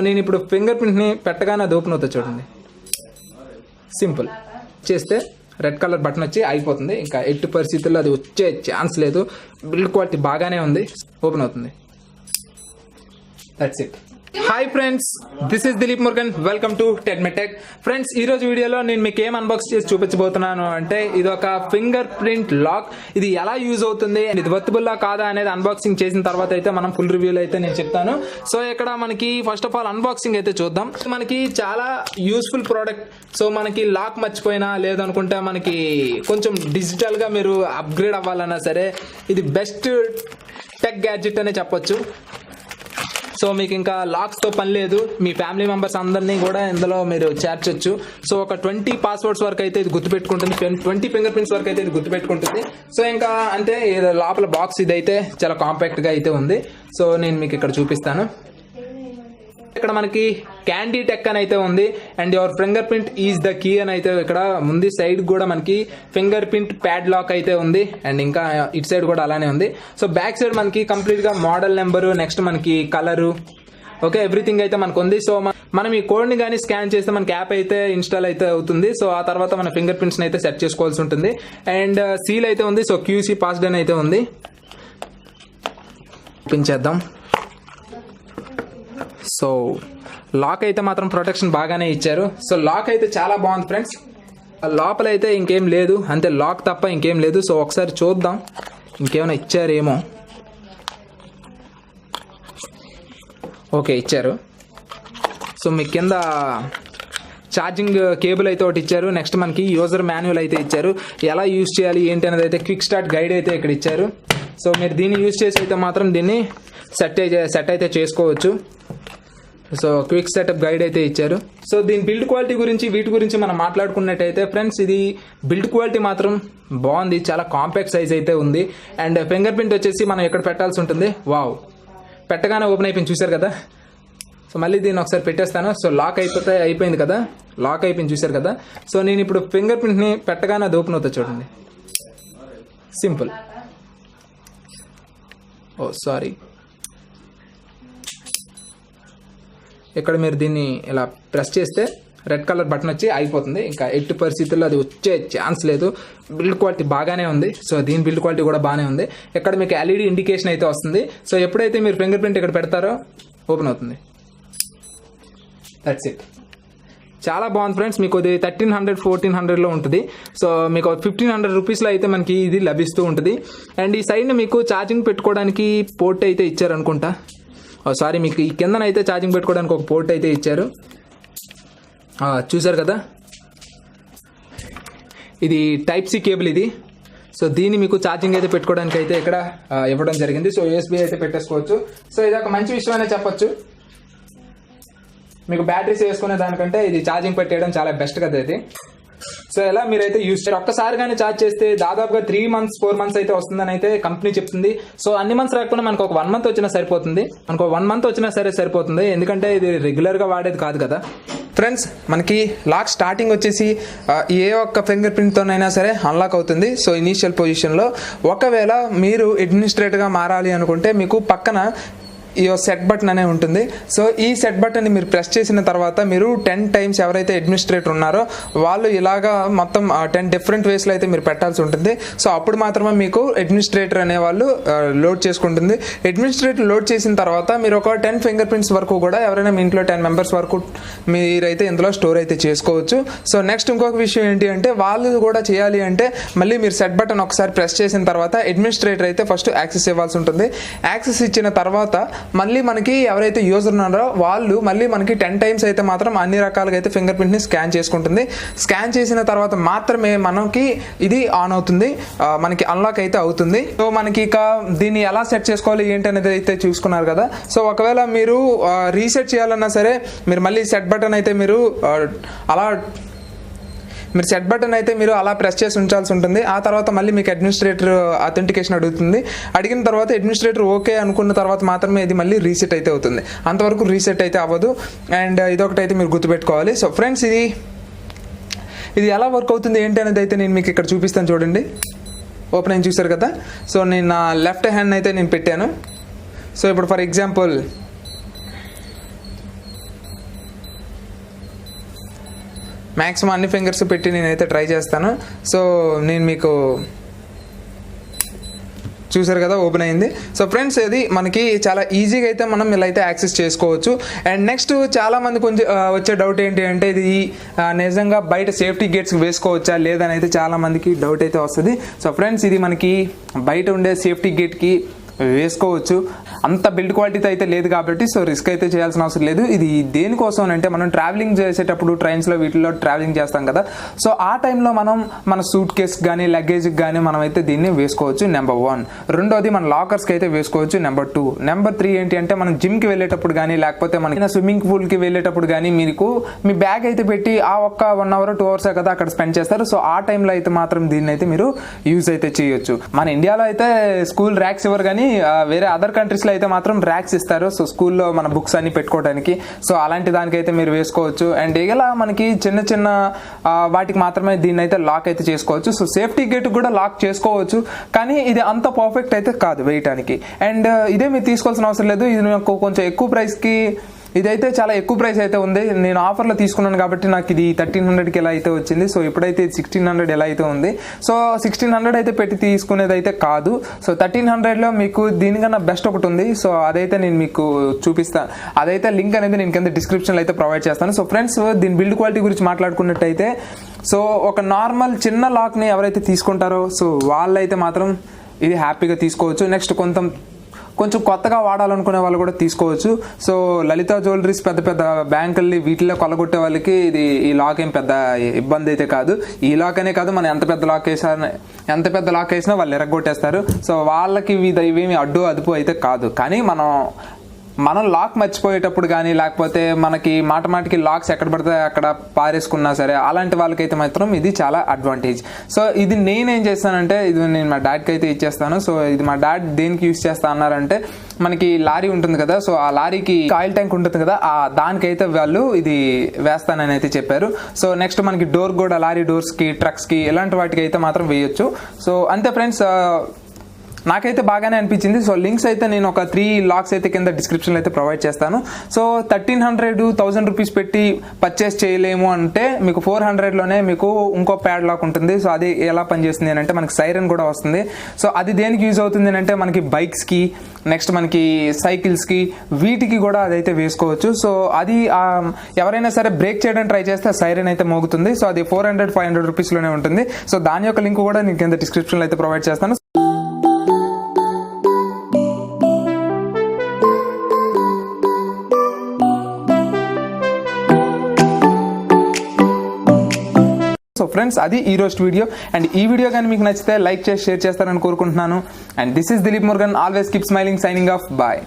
నేను ఇప్పుడు ఫింగర్ ప్రింట్ని పెట్టగానే అది ఓపెన్ అవుతుంది చూడండి. సింపుల్ చేస్తే రెడ్ కలర్ బటన్ వచ్చి అయిపోతుంది. ఇంకా ఎట్టి పరిస్థితుల్లో అది వచ్చే ఛాన్స్ లేదు. బిల్డ్ క్వాలిటీ బాగానే ఉంది. ఓపెన్ అవుతుంది. That's it. Hi friends, this is Dilip Murugan. Welcome to TechMeTech. Friends, ఈ రోజు వీడియోలో నేను మీకు ఏం అన్బాక్స్ చేసి చూపించబోతున్నాను అంటే ఇది ఒక ఫింగర్ ప్రింట్ లాక్. ఇది ఎలా యూజ్ అవుతుంది, ఇది వర్తబుల్లా కాదా అనేది అన్బాక్సింగ్ చేసిన తర్వాత అయితే మనం ఫుల్ రివ్యూలో అయితే నేను చెప్తాను. సో ఇక్కడ మనకి ఫస్ట్ ఆఫ్ ఆల్ అన్బాక్సింగ్ అయితే చూద్దాం. మనకి చాలా యూస్ఫుల్ ప్రోడక్ట్. సో మనకి లాక్ మర్చిపోయినా లేదనుకుంటే మనకి కొంచెం డిజిటల్ గా మీరు అప్గ్రేడ్ అవ్వాలన్నా సరే ఇది బెస్ట్ టెక్ గ్యాడ్జెట్ అనే చెప్పొచ్చు. సో మీకు ఇంకా లాక్స్తో పని లేదు. మీ ఫ్యామిలీ మెంబర్స్ అందరినీ కూడా ఇందులో మీరు చేర్చొచ్చు. సో ఒక 20 పాస్వర్డ్స్ వరకు అయితే ఇది గుర్తుపెట్టుకుంటుంది. 20 ఫింగర్ ప్రింట్స్ వరకు అయితే ఇది గుర్తుపెట్టుకుంటుంది. సో ఇంకా అంటే లోపల బాక్స్ ఇదైతే చాలా కాంపాక్ట్గా అయితే ఉంది. సో నేను మీకు ఇక్కడ చూపిస్తాను. ఇక్కడ మనకి క్యాండీ టెక్ అని అయితే ఉంది. And your fingerprint is the key అని అయితే ఇక్కడ ఉంది. సైడ్ కూడా మనకి ఫింగర్ ప్రింట్ ప్యాడ్ లాక్ అయితే ఉంది. అండ్ ఇంకా ఇటు సైడ్ కూడా అలానే ఉంది. సో బ్యాక్ సైడ్ మనకి కంప్లీట్ గా మోడల్ నెంబరు, నెక్స్ట్ మనకి కలరు, ఓకే, ఎవ్రీథింగ్ అయితే మనకు ఉంది. సో మనం ఈ కోడ్ ని కానీ స్కాన్ చేస్తే మనకి యాప్ అయితే ఇన్స్టాల్ అయితే అవుతుంది. సో ఆ తర్వాత మన ఫింగర్ ప్రింట్స్ అయితే సెట్ చేసుకోవాల్సి ఉంటుంది. అండ్ సీల్ అయితే ఉంది. సో క్యూసీ పాస్డ్ అని అయితే ఉంది. ఓపెన్ చేద్దాం. సో లాక్ అయితే మాత్రం ప్రొటెక్షన్ బాగానే ఇచ్చారు. సో లాక్ అయితే చాలా బాగుంది ఫ్రెండ్స్. లోపల అయితే ఇంకేం లేదు, అంతే లాక్ తప్ప ఇంకేం లేదు. సో ఒకసారి చూద్దాం ఇంకేమైనా ఇచ్చారేమో. ఓకే, ఇచ్చారు. సో మీ కింద ఛార్జింగ్ కేబుల్ అయితే ఒకటి ఇచ్చారు. నెక్స్ట్ మనకి యూజర్ మాన్యువల్ అయితే ఇచ్చారు. ఎలా యూజ్ చేయాలి ఏంటి అనేది అయితే క్విక్ స్టార్ట్ గైడ్ అయితే ఇక్కడ ఇచ్చారు. సో మీరు దీన్ని యూజ్ చేసి అయితే మాత్రం దీన్ని సెట్ అయితే చేసుకోవచ్చు. సో క్విక్ సెటప్ గైడ్ అయితే ఇచ్చారు. సో దీని బిల్డ్ క్వాలిటీ గురించి వీటి గురించి మనం మాట్లాడుకున్నట్టయితే ఫ్రెండ్స్, ఇది బిల్డ్ క్వాలిటీ మాత్రం బాగుంది. చాలా కాంపాక్ట్ సైజ్ అయితే ఉంది. అండ్ ఫింగర్ ప్రింట్ వచ్చేసి మనం ఎక్కడ పెట్టాల్సి ఉంటుంది. వావ్, పెట్టగానే ఓపెన్ అయిపోయింది, చూసారు కదా. సో మళ్ళీ దీన్ని ఒకసారి పెట్టేస్తాను. సో లాక్ అయిపోయింది కదా, లాక్ అయిపోయింది చూసారు కదా. సో నేను ఇప్పుడు ఫింగర్ ప్రింట్ని పెట్టగానే అది ఓపెన్ అవుతుంది చూడండి. సింపుల్. ఓ సారీ, ఇక్కడ మీరు దీన్ని ఇలా ప్రెస్ చేస్తే రెడ్ కలర్ బటన్ వచ్చి అయిపోతుంది. ఇంకా ఎట్టి పరిస్థితుల్లో అది వచ్చే ఛాన్స్ లేదు. బిల్డ్ క్వాలిటీ బాగానే ఉంది. సో దీని బిల్డ్ క్వాలిటీ కూడా బాగానే ఉంది. ఇక్కడ మీకు ఎల్ఈడి ఇండికేషన్ అయితే వస్తుంది. సో ఎప్పుడైతే మీరు ఫింగర్ ప్రింట్ ఇక్కడ పెడతారో ఓపెన్ అవుతుంది. That's it. చాలా బాగుంది ఫ్రెండ్స్. మీకు ఇది 1300 1400లో ఉంటుంది. సో మీకు 1500 రూపీస్లో అయితే మనకి ఇది లభిస్తూ ఉంటుంది. అండ్ ఈ సైడ్ని మీకు ఛార్జింగ్ పెట్టుకోవడానికి పోర్ట్ అయితే ఇచ్చారనుకుంటా. సారీ, మీకు ఈ కిందనైతే ఛార్జింగ్ పెట్టుకోవడానికి ఒక పోర్ట్ అయితే ఇచ్చారు. చూసారు కదా, ఇది టైప్ సి కేబుల్ ఇది. సో దీన్ని మీకు ఛార్జింగ్ అయితే పెట్టుకోవడానికి అయితే ఇక్కడ ఇవ్వడం జరిగింది. సో యూఎస్బీ అయితే పెట్టేసుకోవచ్చు. సో ఇది ఒక మంచి విషయం అనే చెప్పొచ్చు. మీకు బ్యాటరీస్ వేసుకునే దానికంటే ఇది ఛార్జింగ్ పెట్టేయడం చాలా బెస్ట్ కదా ఇది. సో ఎలా మీరైతే యూజ్ చేయాలి. ఒక్కసారి కానీ ఛార్జ్ చేస్తే దాదాపుగా 3 months 4 months అయితే వస్తుందని అయితే కంపెనీ చెప్తుంది. సో అన్ని మంత్స్ రాకపోయినా మనకు ఒక 1 month వచ్చినా సరిపోతుంది. మనకు 1 month వచ్చినా సరిపోతుంది. ఎందుకంటే ఇది రెగ్యులర్గా వాడేది కాదు కదా ఫ్రెండ్స్. మనకి లాక్ స్టార్టింగ్ వచ్చేసి ఏ ఒక్క ఫింగర్ ప్రింట్తోనైనా సరే అన్లాక్ అవుతుంది. సో ఇనీషియల్ పొజిషన్లో ఒకవేళ మీరు అడ్మినిస్ట్రేటర్గా మారాలి అనుకుంటే మీకు పక్కన ఈ సెట్ బటన్ అనే ఉంటుంది. సో ఈ సెట్ బటన్ని మీరు ప్రెస్ చేసిన తర్వాత మీరు 10 times ఎవరైతే అడ్మినిస్ట్రేటర్ ఉన్నారో వాళ్ళు ఇలాగా మొత్తం 10 different వేస్లో అయితే మీరు పెట్టాల్సి ఉంటుంది. సో అప్పుడు మాత్రమే మీకు అడ్మినిస్ట్రేటర్ అనే వాళ్ళు లోడ్ చేసుకుంటుంది. అడ్మినిస్ట్రేటర్ లోడ్ చేసిన తర్వాత మీరు ఒక 10 ఫింగర్ ప్రింట్స్ వరకు కూడా ఎవరైనా మీ ఇంట్లో 10 members వరకు మీరైతే ఇందులో స్టోర్ అయితే చేసుకోవచ్చు. సో నెక్స్ట్ ఇంకొక విషయం ఏంటి అంటే వాళ్ళు కూడా చేయాలి అంటే మళ్ళీ మీరు సెట్ బటన్ ఒకసారి ప్రెస్ చేసిన తర్వాత అడ్మినిస్ట్రేటర్ అయితే ఫస్ట్ యాక్సెస్ ఇవ్వాల్సి ఉంటుంది. యాక్సెస్ ఇచ్చిన తర్వాత మళ్ళీ మనకి ఎవరైతే యూజర్ ఉన్నారో వాళ్ళు మళ్ళీ మనకి 10 times అయితే మాత్రం అన్ని రకాలుగా అయితే ఫింగర్ ప్రింట్ని స్కాన్ చేసుకుంటుంది. స్కాన్ చేసిన తర్వాత మాత్రమే మనకి ఇది ఆన్ అవుతుంది, మనకి అన్లాక్ అయితే అవుతుంది. సో మనకి ఇక దీన్ని ఎలా సెట్ చేసుకోవాలి ఏంటి అనేది అయితే చూసుకున్నారు కదా. సో ఒకవేళ మీరు రీసెట్ చేయాలన్నా సరే మీరు మళ్ళీ సెట్ బటన్ అయితే మీరు సెట్ బటన్ అయితే మీరు అలా ప్రెస్ చేసి ఉంచాల్సి ఉంటుంది. ఆ తర్వాత మళ్ళీ మీకు అడ్మినిస్ట్రేటర్ అథెంటికేషన్ అడుగుతుంది. అడిగిన తర్వాత అడ్మినిస్ట్రేటర్ ఓకే అనుకున్న తర్వాత మాత్రమే ఇది మళ్ళీ రీసెట్ అయితే అవుతుంది. అంతవరకు రీసెట్ అయితే అవ్వదు. అండ్ ఇదొకటి అయితే మీరు గుర్తుపెట్టుకోవాలి. సో ఫ్రెండ్స్, ఇది ఎలా వర్క్ అవుతుంది ఏంటి అనేది అయితే నేను మీకు ఇక్కడ చూపిస్తాను చూడండి. ఓపెన్ అయిన చూసారు కదా. సో నేను నా లెఫ్ట్ హ్యాండ్ అయితే నేను పెట్టాను. సో ఇప్పుడు ఫర్ ఎగ్జాంపుల్ మ్యాక్సిమం అన్ని ఫింగర్స్ పెట్టి నేనైతే ట్రై చేస్తాను. సో నేను మీకు చూసారు కదా ఓపెన్ అయింది. సో ఫ్రెండ్స్ ఇది మనకి చాలా ఈజీగా అయితే మనం ఇలా అయితే యాక్సెస్ చేసుకోవచ్చు. అండ్ నెక్స్ట్ చాలా మంది కొంచెం వచ్చే డౌట్ ఏంటి అంటే ఇది నిజంగా బయట సేఫ్టీ గేట్స్ వేసుకోవచ్చా లేదని అయితే చాలా మందికి డౌట్ అయితే వస్తుంది. సో ఫ్రెండ్స్ ఇది మనకి బయట ఉండే సేఫ్టీ గేట్కి వేసుకోవచ్చు. అంత బిల్డ్ క్వాలిటీతో అయితే లేదు కాబట్టి సో రిస్క్ అయితే చేయాల్సిన అవసరం లేదు. ఇది దేనికోసం అంటే మనం ట్రావెలింగ్ చేసేటప్పుడు ట్రైన్స్లో వీటిలో ట్రావెలింగ్ చేస్తాం కదా, సో ఆ టైంలో మనం మన సూట్ కేస్ కానీ లగేజ్కి కానీ మనం అయితే దీన్ని వేసుకోవచ్చు. నెంబర్ 1. రెండోది మన లాకర్స్కి అయితే వేసుకోవచ్చు. నెంబర్ 2. నెంబర్ 3 ఏంటి అంటే మనం జిమ్కి వెళ్ళేటప్పుడు కానీ లేకపోతే మన స్విమ్మింగ్ పూల్కి వెళ్ళేటప్పుడు కానీ మీకు మీ బ్యాగ్ అయితే పెట్టి ఆ ఒక్క 1 hour 2 hours కదా అక్కడ స్పెండ్ చేస్తారు. సో ఆ టైంలో అయితే మాత్రం దీన్ని అయితే మీరు యూజ్ అయితే చేయొచ్చు. మన ఇండియాలో అయితే స్కూల్ ర్యాక్స్ ఇవ్వరు కానీ వేరే అదర్ కంట్రీస్లో అయితే మాత్రం ర్యాక్స్ ఇస్తారు. సో స్కూల్లో మన బుక్స్ అన్ని పెట్టుకోవడానికి. సో అలాంటి దానికైతే మీరు వేసుకోవచ్చు. అండ్ ఇలా మనకి చిన్న చిన్న వాటికి మాత్రమే దీన్ని అయితే లాక్ అయితే చేసుకోవచ్చు. సో సేఫ్టీ గేట్ కూడా లాక్ చేసుకోవచ్చు కానీ ఇది అంత పర్ఫెక్ట్ అయితే కాదు వేయటానికి. అండ్ ఇదే మీరు తీసుకోవాల్సిన అవసరం లేదు. ఇది నాకు కొంచెం ఎక్కువ ప్రైస్కి ఇదైతే చాలా ఎక్కువ ప్రైస్ అయితే ఉంది. నేను ఆఫర్లో తీసుకున్నాను కాబట్టి నాకు ఇది 1300కి ఎలా అయితే వచ్చింది. సో ఇప్పుడైతే 1600 ఎలా అయితే ఉంది. సో 1600 అయితే పెట్టి తీసుకునేది అయితే కాదు. సో 1300లో మీకు దీనికన్నా బెస్ట్ ఒకటి ఉంది. సో అదైతే నేను మీకు చూపిస్తాను. అదైతే లింక్ అనేది నేను కింద డిస్క్రిప్షన్లో అయితే ప్రొవైడ్ చేస్తాను. సో ఫ్రెండ్స్ దీని బిల్డ్ క్వాలిటీ గురించి మాట్లాడుకున్నట్టయితే సో ఒక నార్మల్ చిన్న లాక్ని ఎవరైతే తీసుకుంటారో సో వాళ్ళైతే మాత్రం ఇది హ్యాపీగా తీసుకోవచ్చు. నెక్స్ట్ కొంచెం కొత్తగా వాడాలనుకునే వాళ్ళు కూడా తీసుకోవచ్చు. సో లలిత జ్యువెలరీస్ పెద్ద పెద్ద బ్యాంకుల్ని వీటిలో కొలగొట్టే వాళ్ళకి ఇది ఈ లాక్ ఏం పెద్ద ఇబ్బంది అయితే కాదు. ఈ లాక్ అనే కాదు మనం ఎంత పెద్ద లాక్ వేసినా వాళ్ళు ఎరగొట్టేస్తారు. సో వాళ్ళకి ఇవేమి అడ్డు అదుపు అయితే కాదు. కానీ మనం లాక్ మర్చిపోయేటప్పుడు కానీ లేకపోతే మనకి మాటికి లాక్స్ ఎక్కడ పడితే అక్కడ పారేసుకున్నా సరే అలాంటి వాళ్ళకైతే మాత్రం ఇది చాలా అడ్వాంటేజ్. సో ఇది నేనేం చేస్తానంటే ఇది నేను మా డాడ్కి అయితే ఇచ్చేస్తాను. సో ఇది మా డాడ్ దేనికి యూజ్ చేస్తా అన్నారంటే మనకి లారీ ఉంటుంది కదా, సో ఆ లారీకి ఆయిల్ ట్యాంక్ ఉంటుంది కదా దానికైతే వాళ్ళు ఇది వేస్తానని అయితే చెప్పారు. సో నెక్స్ట్ మనకి డోర్ కూడా లారీ డోర్స్కి ట్రక్స్కి ఇలాంటి వాటికి అయితే మాత్రం వేయొచ్చు. సో అంతే ఫ్రెండ్స్ నాకైతే బాగానే అనిపించింది. సో లింక్స్ అయితే నేను ఒక 3 లాక్స్ అయితే కింద డిస్క్రిప్షన్లో అయితే ప్రొవైడ్ చేస్తాను. సో 1300-1000 రూపీస్ పెట్టి పర్చేస్ చేయలేము అంటే మీకు 400లోనే మీకు ఇంకో ప్యాడ్ లాక్ ఉంటుంది. సో అది ఎలా పనిచేస్తుంది అని అంటే మనకి సైరన్ కూడా వస్తుంది. సో అది దేనికి యూజ్ అవుతుంది అంటే మనకి బైక్స్కి నెక్స్ట్ మనకి సైకిల్స్కి వీటికి కూడా అదైతే వేసుకోవచ్చు. సో అది ఎవరైనా సరే బ్రేక్ చేయడానికి ట్రై చేస్తే సైరన్ అయితే మోగుతుంది. సో అది 400-500 రూపీస్లోనే ఉంటుంది. సో దాని యొక్క లింక్ కూడా నేను కింద డిస్క్రిప్షన్లో అయితే ప్రొవైడ్ చేస్తాను. సో ఫ్రెండ్స్ అది ఈ రోజు వీడియో. అండ్ ఈ వీడియో కానీ మీకు నచ్చితే లైక్ చేసి షేర్ చేస్తారని కోరుకుంటున్నాను. And this is Dilip Murugan, always keep smiling, signing off, bye.